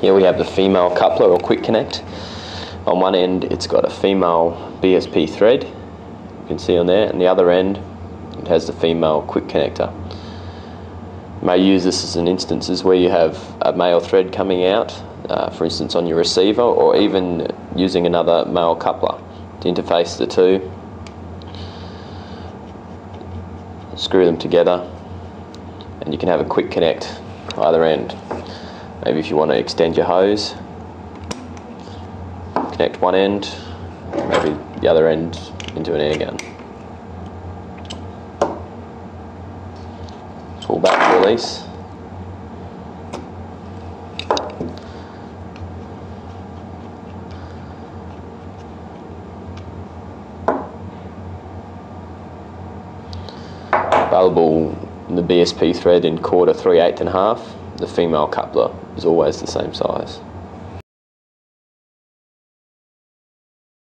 Here we have the female coupler or quick connect. On one end it's got a female BSP thread, you can see on there, and the other end it has the female quick connector. You may use this as an instances where you have a male thread coming out, for instance on your receiver, or even using another male coupler to interface the two. Screw them together and you can have a quick connect either end. Maybe if you want to extend your hose, connect one end, maybe the other end into an air gun. Pull back to release. Available in the BSP thread in 1/4, 3/8 and 1/2. The female coupler is always the same size.